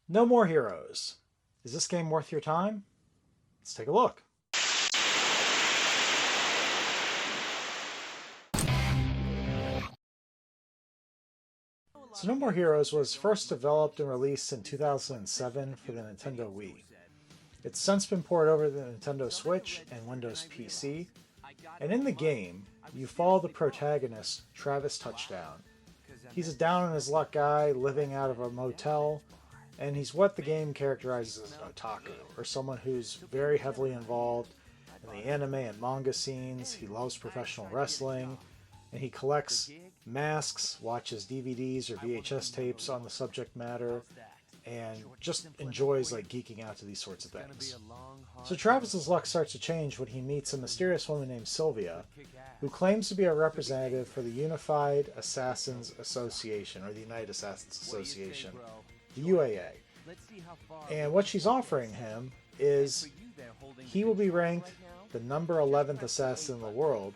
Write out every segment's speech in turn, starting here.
No More Heroes. Is this game worth your time? Let's take a look. So No More Heroes was first developed and released in 2007 for the Nintendo Wii. It's since been ported over to the Nintendo Switch and Windows PC, and in the game, you follow the protagonist, Travis Touchdown. He's a down on his luck guy living out of a motel, and he's what the game characterizes as an otaku, or someone who's very heavily involved in the anime and manga scenes. He loves professional wrestling, and he collects masks, watches DVDs or VHS tapes on the subject matter, and just enjoys like geeking out to these sorts of things. So Travis's luck starts to change when he meets a mysterious woman named Sylvia, who claims to be a representative for the Unified Assassins Association, or the United Assassins Association, the UAA. And what she's offering him is he will be ranked the number 11th assassin in the world,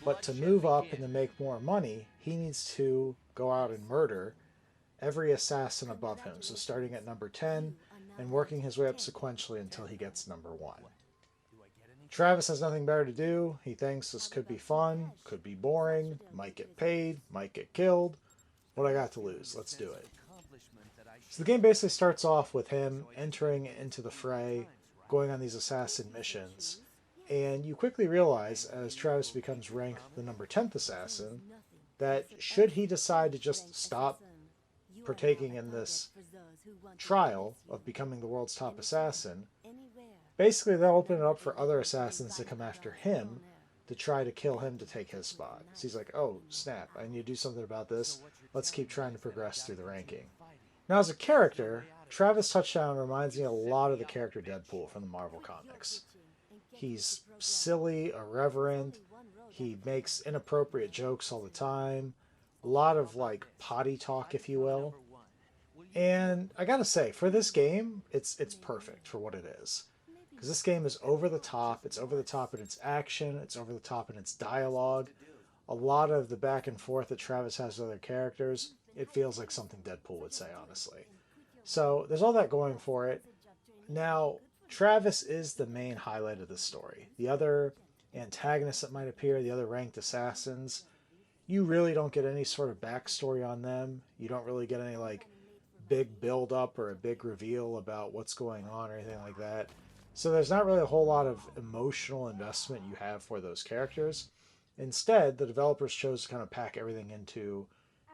but to move up and to make more money, he needs to go out and murder every assassin above him. So starting at number 10 and working his way up sequentially until he gets number 1. Travis has nothing better to do. He thinks this could be fun, could be boring, might get paid, might get killed. What I got to lose? Let's do it. So the game basically starts off with him entering into the fray, going on these assassin missions, and you quickly realize, as Travis becomes ranked the number 10th assassin, that should he decide to just stop partaking in this trial of becoming the world's top assassin, basically they'll open it up for other assassins to come after him to try to kill him to take his spot. So he's like, oh snap, I need to do something about this. Let's keep trying to progress through the ranking. Now as a character, Travis Touchdown reminds me a lot of the character Deadpool from the Marvel Comics. He's silly, irreverent, he makes inappropriate jokes all the time, a lot of like potty talk, if you will. And I gotta say, for this game, it's perfect for what it is. Because this game is over the top. It's over the top in its action. It's over the top in its dialogue. A lot of the back and forth that Travis has with other characters, it feels like something Deadpool would say, honestly. So there's all that going for it. Now, Travis is the main highlight of the story. The other antagonists that might appear, the other ranked assassins, you really don't get any sort of backstory on them. You don't really get any like big build up or a big reveal about what's going on or anything like that. So there's not really a whole lot of emotional investment you have for those characters. Instead, the developers chose to kind of pack everything into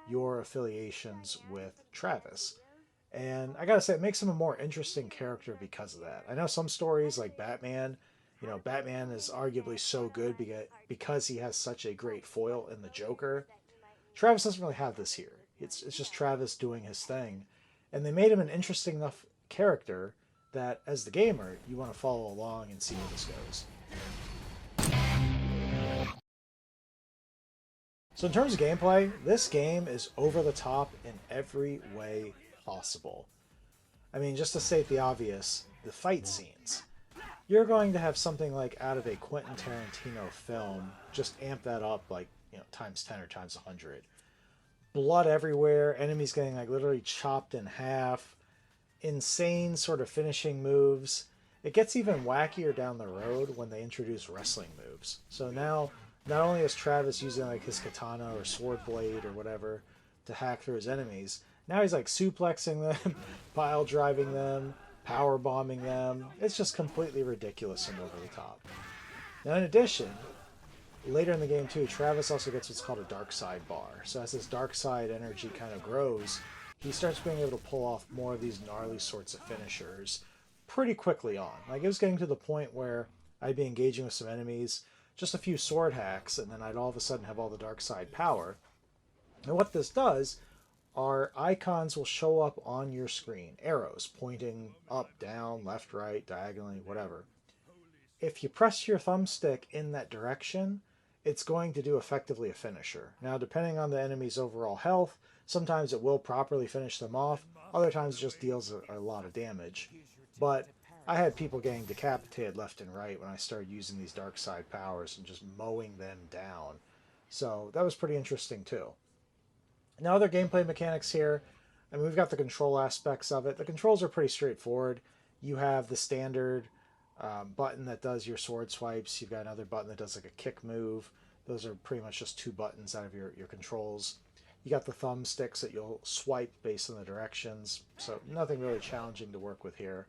your affiliations with Travis. And I gotta say, it makes him a more interesting character because of that. I know some stories like Batman, Batman is arguably so good because he has such a great foil in the Joker. Travis doesn't really have this here. It's just Travis doing his thing. And they made him an interesting enough character that as the gamer, you want to follow along and see where this goes. So in terms of gameplay, this game is over the top in every way possible. I mean, just to state the obvious, the fight scenes. You're going to have something like out of a Quentin Tarantino film, just amp that up like, times 10 or times 100. Blood everywhere, enemies getting like literally chopped in half, insane sort of finishing moves. It gets even wackier down the road when they introduce wrestling moves. So now, not only is Travis using like his katana or sword blade or whatever to hack through his enemies, now he's like suplexing them, pile driving them, power bombing them. It's just completely ridiculous and over the top. Now, in addition, later in the game too, Travis also gets what's called a dark side bar. So as his dark side energy kind of grows, he starts being able to pull off more of these gnarly sorts of finishers pretty quickly on. Like it was getting to the point where I'd be engaging with some enemies, just a few sword hacks, and then I'd all of a sudden have all the dark side power. And what this does are icons will show up on your screen, arrows pointing up, down, left, right, diagonally, whatever. If you press your thumbstick in that direction, it's going to do effectively a finisher. Now, depending on the enemy's overall health, sometimes it will properly finish them off, other times it just deals a lot of damage. But I had people getting decapitated left and right when I started using these dark side powers and just mowing them down. So that was pretty interesting too. Now, other gameplay mechanics here. I mean, we've got the control aspects of it. The controls are pretty straightforward. You have the standard button that does your sword swipes. You've got another button that does like a kick move. Those are pretty much just two buttons out of your controls. You got the thumbsticks that you'll swipe based on the directions. So nothing really challenging to work with here.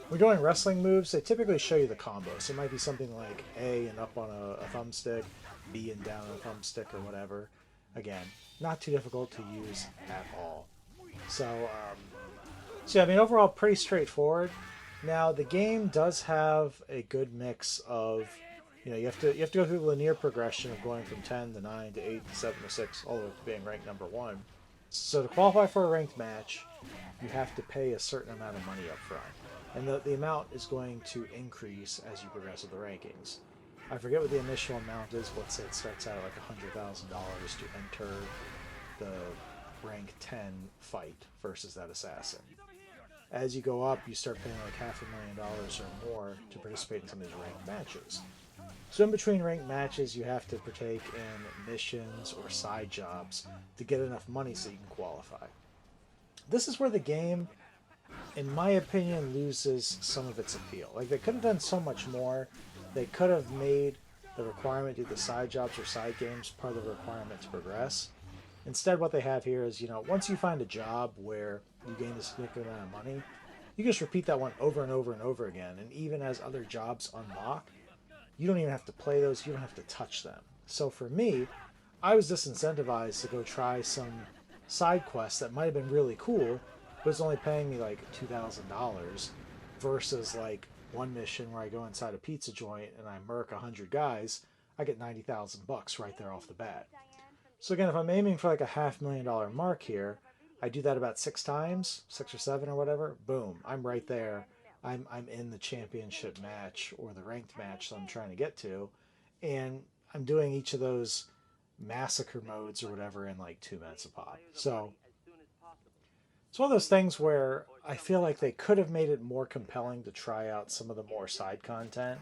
When you're doing wrestling moves, they typically show you the combo. So it might be something like A and up on a thumbstick, B and down on a thumbstick or whatever. Again, not too difficult to use at all. So yeah, I mean, overall, pretty straightforward. Now, the game does have a good mix of, you have to go through the linear progression of going from 10 to 9 to 8 to 7 to 6, all the way to being ranked number 1. So to qualify for a ranked match, you have to pay a certain amount of money up front. And the amount is going to increase as you progress with the rankings. I forget what the initial amount is, but let's say it starts out at like $100,000 to enter the rank 10 fight versus that assassin. As you go up, you start paying like $500,000 or more to participate in some of these ranked matches. So in between ranked matches, you have to partake in missions or side jobs to get enough money so you can qualify. This is where the game, in my opinion, loses some of its appeal. Like, they could have done so much more. They could have made the requirement to do the side jobs or side games part of the requirement to progress. Instead, what they have here is, once you find a job where you gain a significant amount of money, you just repeat that one over and over and over again. And even as other jobs unlock, you don't even have to play those. You don't have to touch them. So for me, I was disincentivized to go try some side quests that might have been really cool, but it's only paying me like $2,000 versus like one mission where I go inside a pizza joint and I murk 100 guys. I get $90,000 right there off the bat. So again, if I'm aiming for like a $500,000 mark here, I do that about 6 times, 6 or 7 or whatever. Boom, I'm right there. I'm in the championship match or the ranked match that I'm trying to get to, and I'm doing each of those massacre modes or whatever in like 2 minutes a pop. So it's one of those things where I feel like they could have made it more compelling to try out some of the more side content,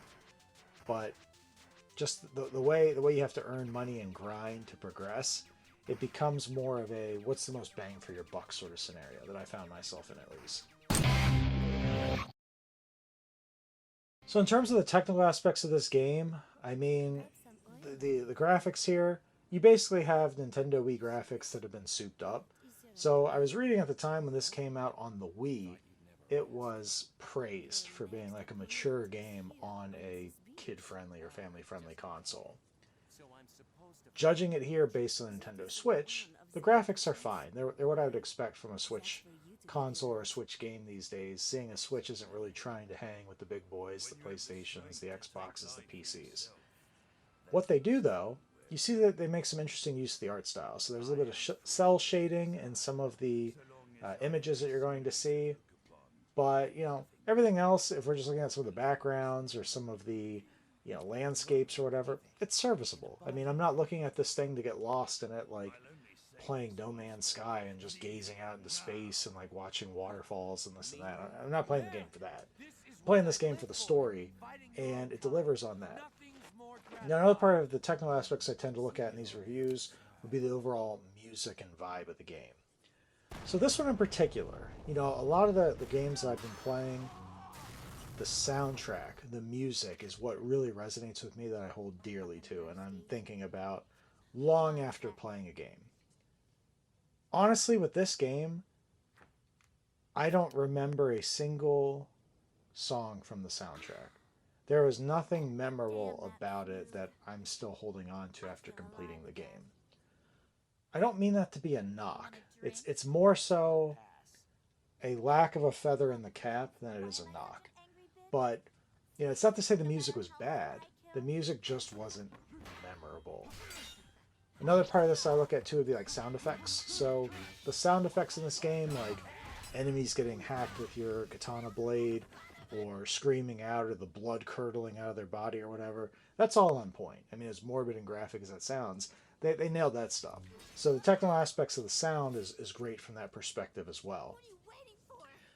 but just the way you have to earn money and grind to progress, it becomes more of a what's the most bang for your buck sort of scenario that I found myself in, at least. So in terms of the technical aspects of this game, I mean, the graphics here, you basically have Nintendo Wii graphics that have been souped up. So I was reading at the time when this came out on the Wii, it was praised for being like a mature game on a kid-friendly or family-friendly console. Judging it here based on Nintendo Switch, the graphics are fine. They're what I would expect from a Switch console or a Switch game these days, seeing a Switch isn't really trying to hang with the big boys, the PlayStations, the Xboxes, the PCs. What they do, though, you see that they make some interesting use of the art style. So there's a little bit of cell shading in some of the images that you're going to see. But, everything else, if we're just looking at some of the backgrounds or some of the landscapes or whatever, it's serviceable. I mean, I'm not looking at this thing to get lost in it, like playing No Man's Sky and just gazing out into space and like watching waterfalls and this and that. I'm not playing the game for that. I'm playing this game for the story, and it delivers on that. Now, another part of the technical aspects I tend to look at in these reviews would be the overall music and vibe of the game. So this one in particular, a lot of the games that I've been playing, the soundtrack, the music is what really resonates with me, that I hold dearly to, and I'm thinking about long after playing a game. Honestly, with this game, I don't remember a single song from the soundtrack. There was nothing memorable about it that I'm still holding on to after completing the game. I don't mean that to be a knock. It's more so a lack of a feather in the cap than it is a knock. But, it's not to say the music was bad. The music just wasn't memorable. Another part of this I look at too would be like sound effects. So the sound effects in this game, like enemies getting hacked with your katana blade, or screaming out, or the blood curdling out of their body or whatever, that's all on point. I mean, as morbid and graphic as that sounds, they nailed that stuff. So the technical aspects of the sound is great from that perspective as well.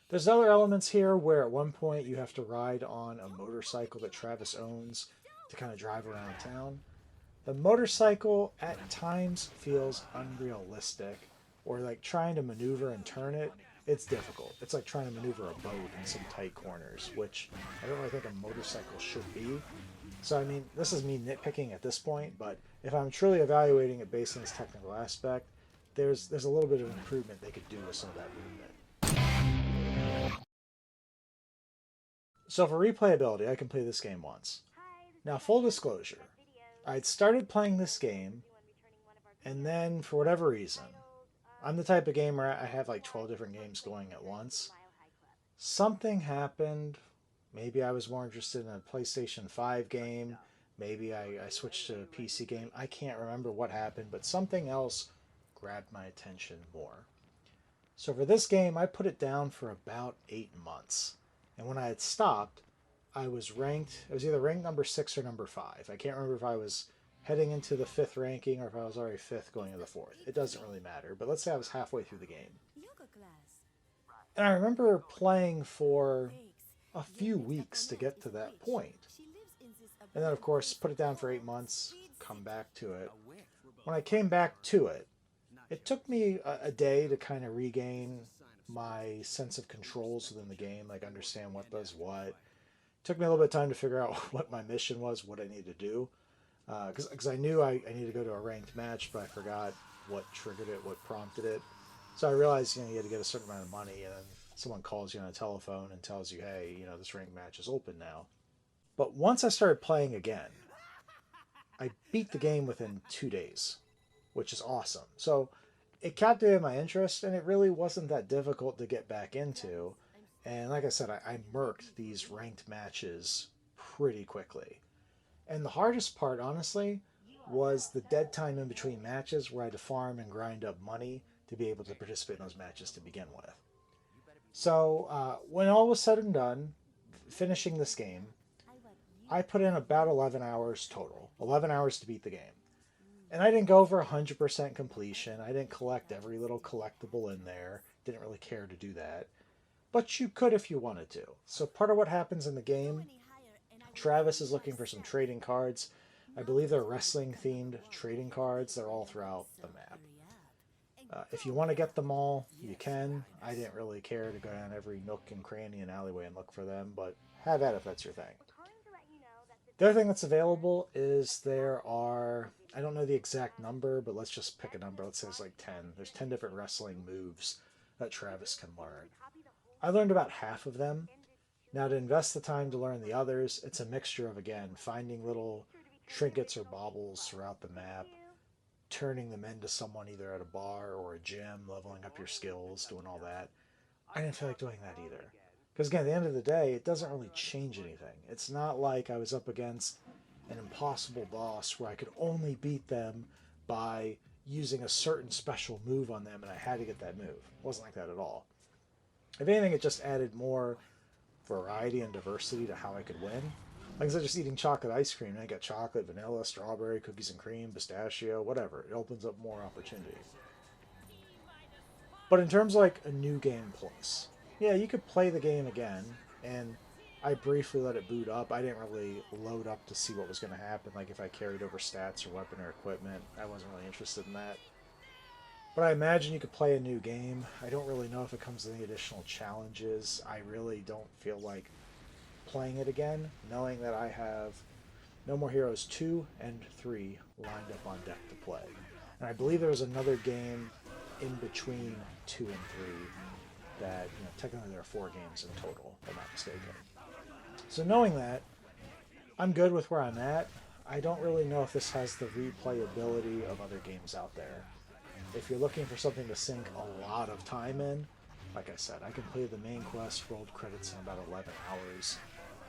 There's other elements here where at one point you have to ride on a motorcycle that Travis owns to kind of drive around town. The motorcycle at times feels unrealistic or like trying to maneuver and turn it, it's difficult. It's like trying to maneuver a boat in some tight corners, which I don't really think a motorcycle should be. So I mean, this is me nitpicking at this point, but if I'm truly evaluating it based on this technical aspect, there's a little bit of improvement they could do with some of that movement. So for replayability, I can play this game once. Now, full disclosure, I'd started playing this game, and then for whatever reason, I'm the type of gamer I have like 12 different games going at once. Something happened. Maybe I was more interested in a PlayStation 5 game. Maybe I switched to a PC game. I can't remember what happened, but something else grabbed my attention more. So for this game, I put it down for about 8 months. And when I had stopped, I was ranked, it was either ranked number 6 or number 5. I can't remember if I was heading into the 5th ranking or if I was already 5th going into the 4th. It doesn't really matter, but let's say I was halfway through the game. And I remember playing for a few weeks to get to that point. And then, of course, put it down for 8 months, come back to it. When I came back to it, it took me a day to kind of regain my sense of controls within the game, like understand what does what. It took me a little bit of time to figure out what my mission was, what I needed to do. Because I knew I needed to go to a ranked match, but I forgot what triggered it, what prompted it. So I realized, you had to get a certain amount of money, and then someone calls you on a telephone and tells you, hey, this ranked match is open now. But once I started playing again, I beat the game within 2 days, which is awesome. So it captivated my interest, and it really wasn't that difficult to get back into. And like I said, I murked these ranked matches pretty quickly. And the hardest part, honestly, was the dead time in between matches where I had to farm and grind up money to be able to participate in those matches to begin with. So when all was said and done, finishing this game, I put in about 11 hours total. 11 hours to beat the game. And I didn't go for 100% completion. I didn't collect every little collectible in there. Didn't really care to do that. But you could if you wanted to. So part of what happens in the game, Travis is looking for some trading cards. I believe they're wrestling themed trading cards. They're all throughout the map. If you want to get them all, you can. I didn't really care to go down every nook and cranny and alleyway and look for them, but have at it if that's your thing. The other thing that's available is there are, I don't know the exact number, but let's just pick a number. Let's say it's like 10. There's 10 different wrestling moves that Travis can learn. I learned about half of them. Now to invest the time to learn the others, it's a mixture of, again, finding little trinkets or baubles throughout the map, turning them into someone either at a bar or a gym, leveling up your skills, doing all that. I didn't feel like doing that either. Because again, at the end of the day, it doesn't really change anything. It's not like I was up against an impossible boss where I could only beat them by using a certain special move on them and I had to get that move. It wasn't like that at all. If anything, it just added more variety and diversity to how I could win. Like instead of just eating chocolate ice cream, I got chocolate, vanilla, strawberry, cookies and cream, pistachio, whatever. It opens up more opportunity. But in terms of like a new game plus, yeah, you could play the game again, and I briefly let it boot up. I didn't really load up to see what was going to happen, like if I carried over stats or weapon or equipment. I wasn't really interested in that. But I imagine you could play a new game. I don't really know if it comes with any additional challenges. I really don't feel like playing it again, knowing that I have No More Heroes 2 and 3 lined up on deck to play. And I believe there was another game in between 2 and 3 that, technically there are 4 games in total, if I'm not mistaken. So knowing that, I'm good with where I'm at. I don't really know if this has the replayability of other games out there. If you're looking for something to sink a lot of time in, like I said, I can play the main quest, rolled credits in about 11 hours.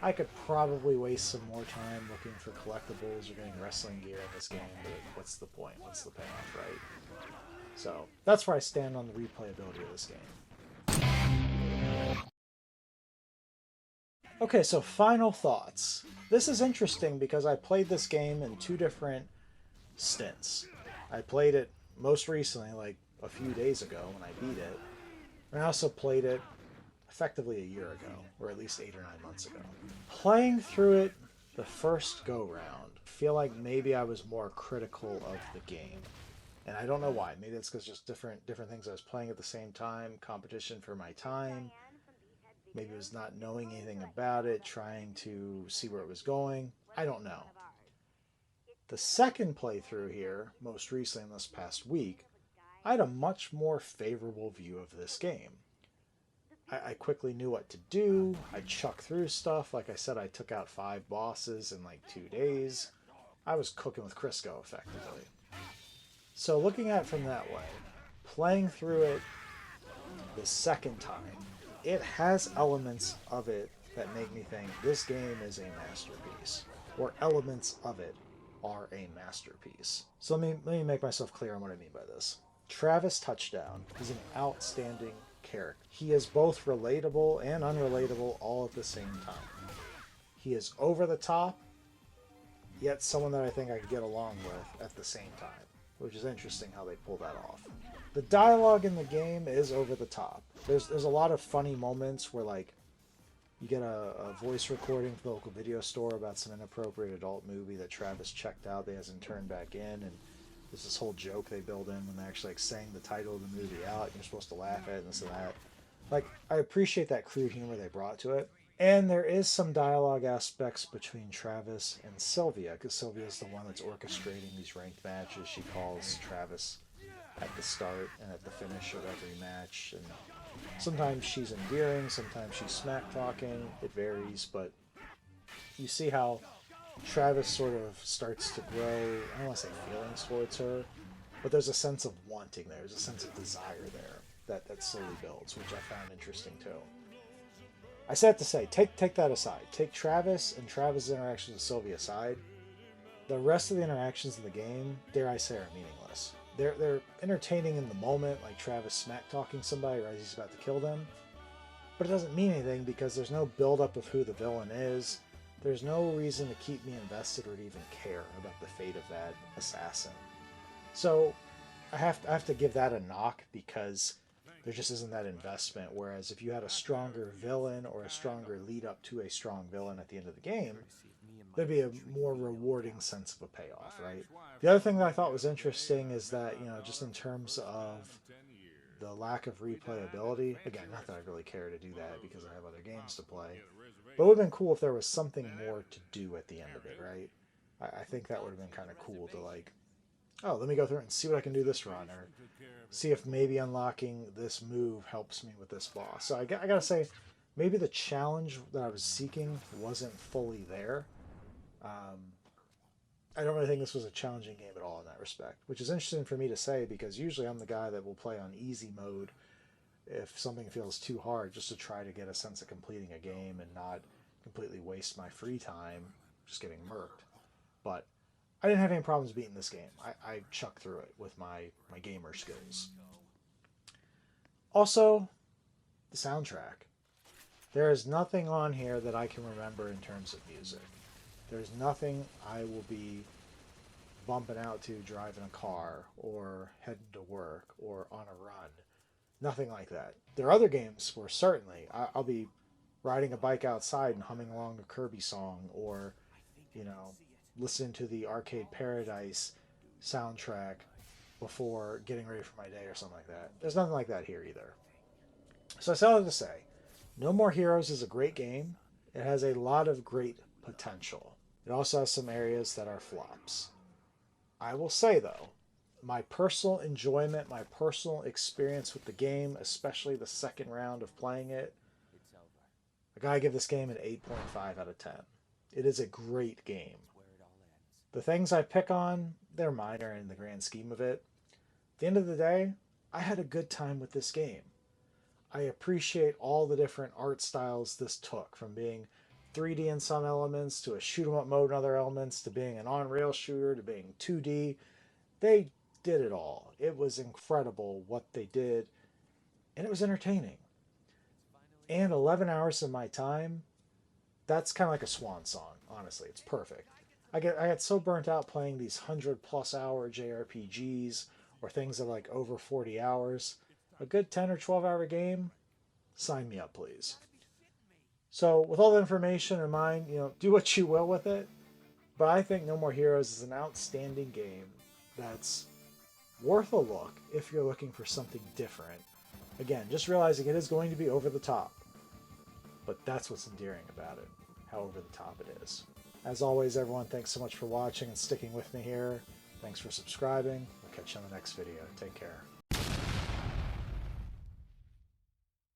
I could probably waste some more time looking for collectibles or getting wrestling gear in this game, but what's the point? What's the payoff, right? So that's where I stand on the replayability of this game. Okay, so final thoughts. This is interesting because I played this game in 2 different stints. I played it most recently, like a few days ago when I beat it, and I also played it effectively a year ago, or at least 8 or 9 months ago. Playing through it the first go round, I feel like maybe I was more critical of the game. And I don't know why. Maybe it's because just different things I was playing at the same time, competition for my time. Maybe it was not knowing anything about it, trying to see where it was going. I don't know. The second playthrough here, most recently in this past week, I had a much more favorable view of this game. I quickly knew what to do. I chucked through stuff. Like I said, I took out 5 bosses in like 2 days. I was cooking with Crisco effectively. So looking at it from that way, playing through it the second time, it has elements of it that make me think this game is a masterpiece, or elements of it are a masterpiece. So let me make myself clear on what I mean by this. Travis Touchdown is an outstanding character. He is both relatable and unrelatable all at the same time. He is over the top, yet someone that I think I could get along with at the same time, which is interesting how they pull that off. The dialogue in the game is over the top. There's a lot of funny moments where like you get a voice recording from the local video store about some inappropriate adult movie that Travis checked out that hasn't turned back in, and there's this whole joke they build in when they're actually like saying the title of the movie out and you're supposed to laugh at it and this and that. Like, I appreciate that crude humor they brought to it. And there is some dialogue aspects between Travis and Sylvia, because Sylvia is the one that's orchestrating these ranked matches. She calls Travis at the start and at the finish of every match, and sometimes she's endearing, sometimes she's smack talking. It varies, but you see how Travis sort of starts to grow. I don't want to say feelings towards her, but there's a sense of wanting there. There's a sense of desire there that slowly builds, which I found interesting too. I said to say, take that aside. Take Travis and Travis' interactions with Sylvia aside. The rest of the interactions in the game, dare I say, are meaningless. They're entertaining in the moment, like Travis smack talking somebody right as he's about to kill them. But it doesn't mean anything because there's no buildup of who the villain is. There's no reason to keep me invested or to even care about the fate of that assassin. So I have to give that a knock because there just isn't that investment. Whereas if you had a stronger villain or a stronger lead up to a strong villain at the end of the game, there'd be a more rewarding sense of a payoff, right? The other thing that I thought was interesting is that, just in terms of the lack of replayability, again, not that I really care to do that because I have other games to play, but it would have been cool if there was something more to do at the end of it, right? I think that would have been kind of cool to like, oh, let me go through and see what I can do this run, or see if maybe unlocking this move helps me with this boss. So I gotta say, maybe the challenge that I was seeking wasn't fully there. I don't really think this was a challenging game at all in that respect, which is interesting for me to say because usually I'm the guy that will play on easy mode if something feels too hard just to try to get a sense of completing a game and not completely waste my free time just getting murked. But I didn't have any problems beating this game. I chucked through it with my gamer skills. Also, the soundtrack. There is nothing on here that I can remember in terms of music. There's nothing I will be bumping out to driving a car or heading to work or on a run. Nothing like that. There are other games where certainly I'll be riding a bike outside and humming along a Kirby song, or, listening to the Arcade Paradise soundtrack before getting ready for my day or something like that. There's nothing like that here either. So I started to say, No More Heroes is a great game. It has a lot of great potential. It also has some areas that are flops. I will say though, my personal enjoyment, my personal experience with the game, especially the second round of playing it, I gotta give this game an 8.5 out of 10. It is a great game. The things I pick on, they're minor in the grand scheme of it. At the end of the day, I had a good time with this game. I appreciate all the different art styles this took, from being 3D in some elements to a shoot 'em up mode in other elements to being an on-rail shooter to being 2D. They did it all. It was incredible what they did, and it was entertaining. And 11 hours of my time, that's kind of like a swan song, honestly. It's perfect. I get so burnt out playing these 100+ hour JRPGs or things that are like over 40 hours. A good 10 or 12 hour game, sign me up, please. So, with all the information in mind, do what you will with it. But I think No More Heroes is an outstanding game that's Worth a look if you're looking for something different. Again, just realizing it is going to be over the top, but that's what's endearing about it, how over the top it is. As always, everyone, thanks so much for watching and sticking with me here. Thanks for subscribing. I'll catch you on the next video. Take care.